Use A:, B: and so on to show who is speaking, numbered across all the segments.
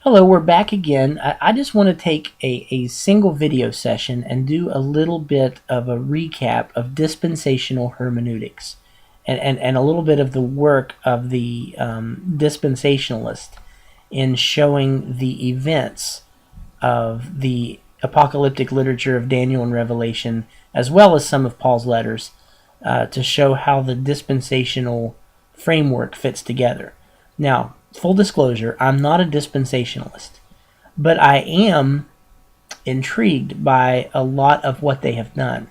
A: Hello, we're back again. I just want to take a single video session and do a little bit of a recap of dispensational hermeneutics and a little bit of the work of the dispensationalist in showing the events of the apocalyptic literature of Daniel and Revelation, as well as some of Paul's letters, to show how the dispensational framework fits together. Now, full disclosure, I'm not a dispensationalist, but I am intrigued by a lot of what they have done.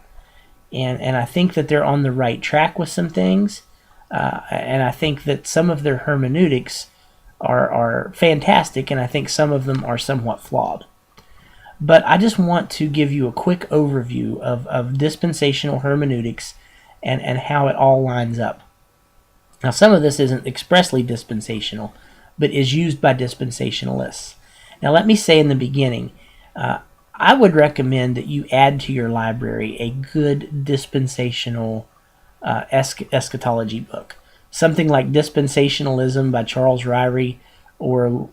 A: And I think that they're on the right track with some things. And I think that some of their hermeneutics are fantastic, and I think some of them are somewhat flawed. But I just want to give you a quick overview of dispensational hermeneutics and how it all lines up. Now, some of this isn't expressly dispensational, but is used by dispensationalists. Now, let me say in the beginning, I would recommend that you add to your library a good dispensational eschatology book. Something like Dispensationalism by Charles Ryrie, or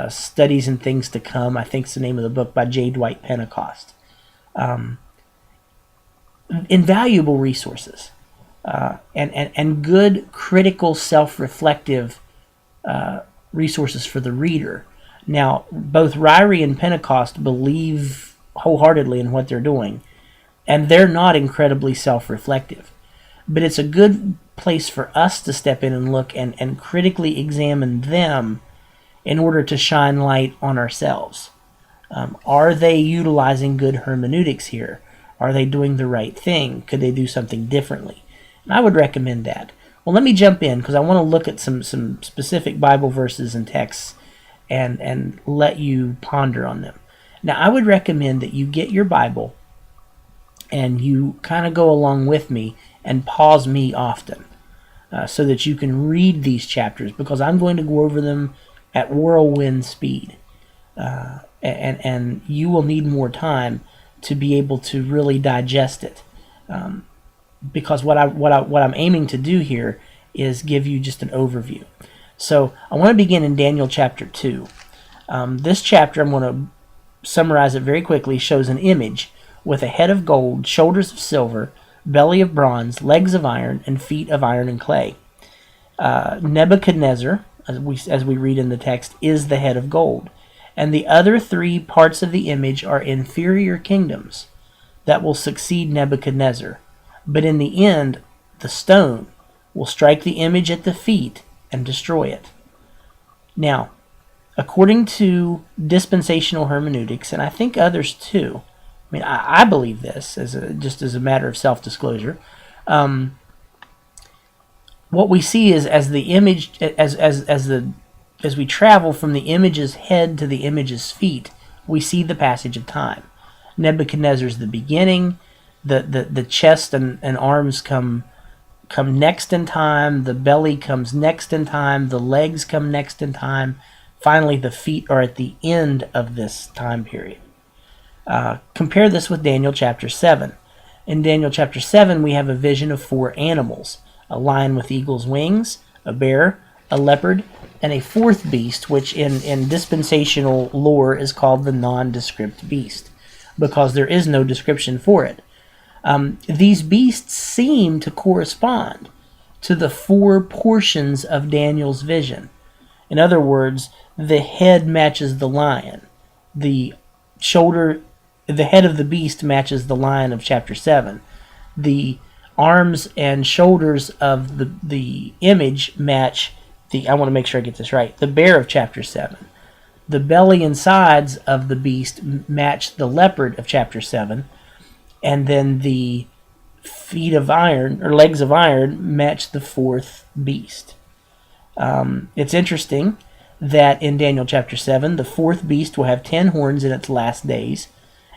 A: Studies in Things to Come, I think is the name of the book, by J. Dwight Pentecost. Invaluable resources. And good critical self-reflective resources for the reader. Now, both Ryrie and Pentecost believe wholeheartedly in what they're doing, and they're not incredibly self-reflective. But it's a good place for us to step in and look and critically examine them in order to shine light on ourselves. Are they utilizing good hermeneutics here? Are they doing the right thing? Could they do something differently? And I would recommend that. Well, let me jump in because I want to look at some specific Bible verses and texts and let you ponder on them. Now, I would recommend that you get your Bible and you kind of go along with me and pause me often so that you can read these chapters, because I'm going to go over them at whirlwind speed. And you will need more time to be able to really digest it. Because what I'm aiming to do here is give you just an overview. So I want to begin in Daniel chapter 2. This chapter, I'm going to summarize it very quickly, shows an image with a head of gold, shoulders of silver, belly of bronze, legs of iron, and feet of iron and clay. Nebuchadnezzar, as we read in the text, is the head of gold. And the other three parts of the image are inferior kingdoms that will succeed Nebuchadnezzar. But in the end, the stone will strike the image at the feet and destroy it. Now, according to dispensational hermeneutics, and I think others too, I mean, I believe this just as a matter of self-disclosure. What we see is as the image, as we travel from the image's head to the image's feet, we see the passage of time. Nebuchadnezzar's the beginning. The chest and arms come next in time. The belly comes next in time. The legs come next in time. Finally, the feet are at the end of this time period. Compare this with Daniel chapter 7. In Daniel chapter 7, we have a vision of 4 animals: a lion with eagle's wings, a bear, a leopard, and a fourth beast, which in dispensational lore is called the nondescript beast, because there is no description for it. These beasts seem to correspond to the 4 portions of Daniel's vision. In other words, the head matches the lion. The head of the beast matches the lion of chapter 7. The arms and shoulders of the image match I want to make sure I get this right, the bear of chapter 7. The belly and sides of the beast match the leopard of chapter 7. And then the feet of iron, or legs of iron, match the fourth beast. It's interesting that in Daniel chapter 7, the fourth beast will have 10 horns in its last days,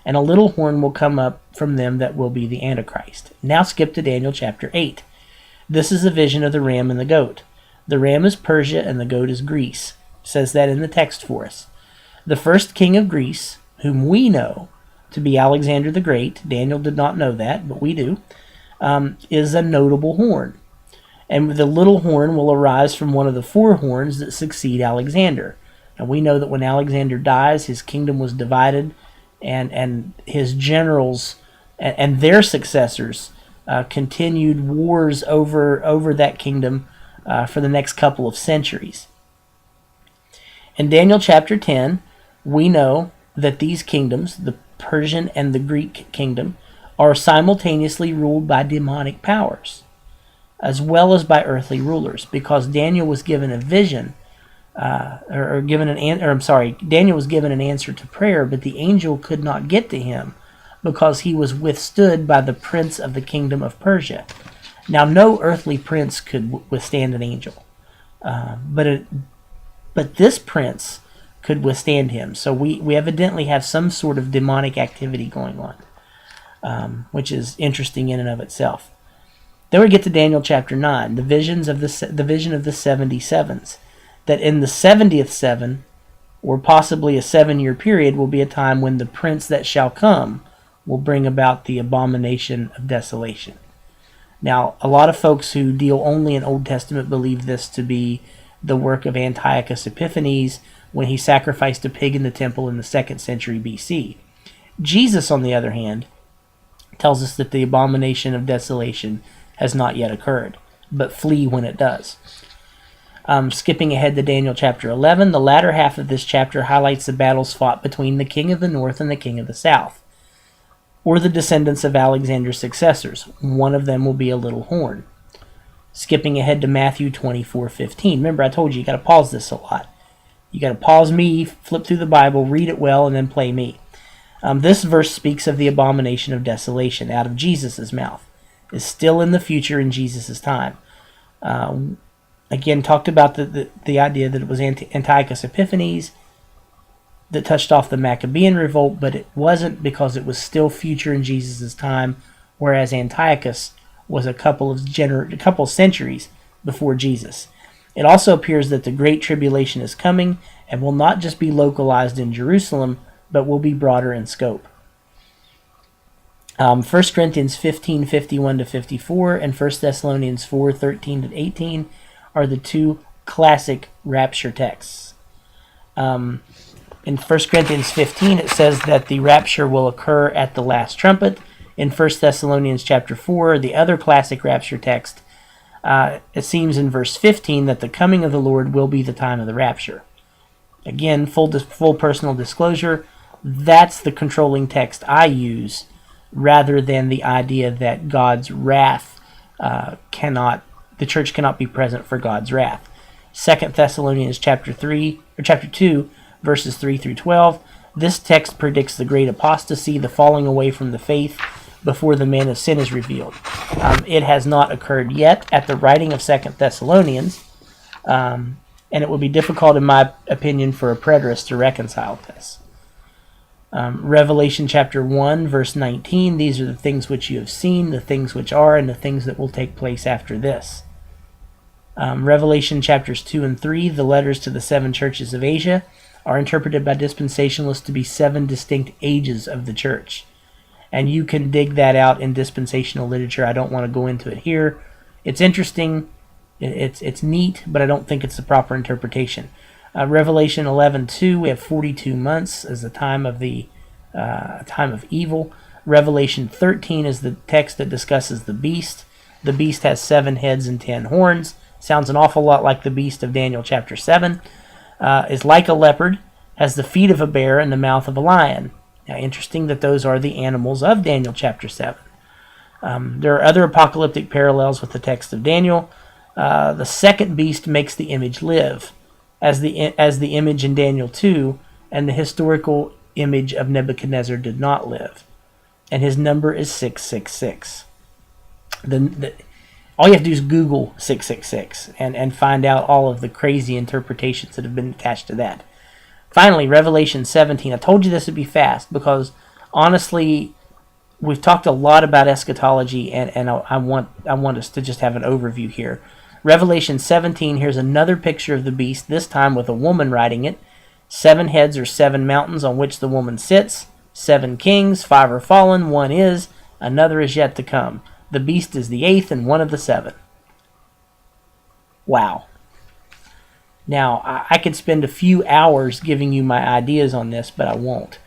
A: and a little horn will come up from them that will be the Antichrist. Now skip to Daniel chapter 8. This is a vision of the ram and the goat. The ram is Persia and the goat is Greece. It says that in the text for us. The first king of Greece, whom we know to be Alexander the Great — Daniel did not know that, but we do — is a notable horn. And the little horn will arise from one of the 4 horns that succeed Alexander. And we know that when Alexander dies, his kingdom was divided, and his generals and their successors continued wars over that kingdom for the next couple of centuries. In Daniel chapter 10, we know that these kingdoms, the Persian and the Greek kingdom, are simultaneously ruled by demonic powers, as well as by earthly rulers, because Daniel was given a vision, Daniel was given an answer to prayer, but the angel could not get to him because he was withstood by the prince of the kingdom of Persia. Now, no earthly prince could withstand an angel, but this prince could withstand him. So we evidently have some sort of demonic activity going on, which is interesting in and of itself. Then we get to Daniel chapter 9, the vision of the 77s. That in the 70th seven, or possibly a 7-year period, will be a time when the prince that shall come will bring about the abomination of desolation. Now, a lot of folks who deal only in Old Testament believe this to be the work of Antiochus Epiphanes when he sacrificed a pig in the temple in the 2nd century BC. Jesus, on the other hand, tells us that the abomination of desolation has not yet occurred, but flee when it does. Skipping ahead to Daniel chapter 11, the latter half of this chapter highlights the battles fought between the king of the north and the king of the south, or the descendants of Alexander's successors. One of them will be a little horn. Skipping ahead to Matthew 24:15. Remember, I told you got to pause this a lot. You got to pause me, flip through the Bible, read it well, and then play me. This verse speaks of the abomination of desolation out of Jesus' mouth. It's still in the future in Jesus' time. Again, talked about the idea that it was Antiochus Epiphanes that touched off the Maccabean revolt, but it wasn't, because it was still future in Jesus' time, whereas Antiochus was a couple of centuries before Jesus. It also appears that the Great Tribulation is coming and will not just be localized in Jerusalem, but will be broader in scope. 1 Corinthians 15:51-54 and 1 Thessalonians 4:13-18 are the two classic rapture texts. In 1 Corinthians 15, it says that the rapture will occur at the last trumpet. In 1 Thessalonians chapter 4, the other classic rapture text, it seems in verse 15 that the coming of the Lord will be the time of the rapture. Again, full personal disclosure, that's the controlling text I use, rather than the idea that God's wrath the church cannot be present for God's wrath. 2 Thessalonians chapter 2, verses 3-12. This text predicts the great apostasy, the falling away from the faith before the man of sin is revealed. It has not occurred yet at the writing of 2 Thessalonians, and it would be difficult, in my opinion, for a preterist to reconcile this. Revelation chapter 1, verse 19, these are the things which you have seen, the things which are, and the things that will take place after this. Revelation chapters 2 and 3, the letters to the 7 churches of Asia, are interpreted by dispensationalists to be 7 distinct ages of the church. And you can dig that out in dispensational literature. I don't want to go into it here. It's interesting, it's neat, but I don't think it's the proper interpretation. Revelation 11:2, we have 42 months as the time of evil. Revelation 13 is the text that discusses the beast. The beast has 7 heads and 10 horns. Sounds an awful lot like the beast of Daniel chapter 7. Is like a leopard, has the feet of a bear and the mouth of a lion. Now, interesting that those are the animals of Daniel chapter 7. There are other apocalyptic parallels with the text of Daniel. The second beast makes the image live, as the image in Daniel 2, and the historical image of Nebuchadnezzar did not live. And his number is 666. All you have to do is Google 666 and find out all of the crazy interpretations that have been attached to that. Finally, Revelation 17. I told you this would be fast because, honestly, we've talked a lot about eschatology, and I want us to just have an overview here. Revelation 17, here's another picture of the beast, this time with a woman riding it. 7 heads or 7 mountains on which the woman sits. 7 kings, 5 are fallen, 1 is, another is yet to come. The beast is the 8th and one of the 7. Wow. Now, I could spend a few hours giving you my ideas on this, but I won't.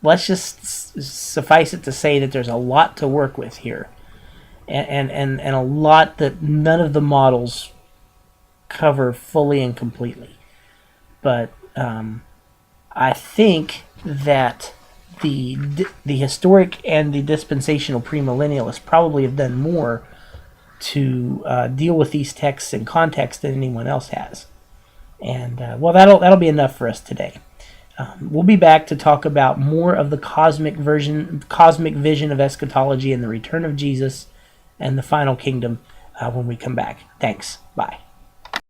A: Let's just suffice it to say that there's a lot to work with here, and a lot that none of the models cover fully and completely. But I think that the historic and the dispensational premillennialists probably have done more to deal with these texts in context than anyone else has. And well, that'll be enough for us today. We'll be back to talk about more of the cosmic vision of eschatology and the return of Jesus and the final kingdom when we come back. Thanks. Bye.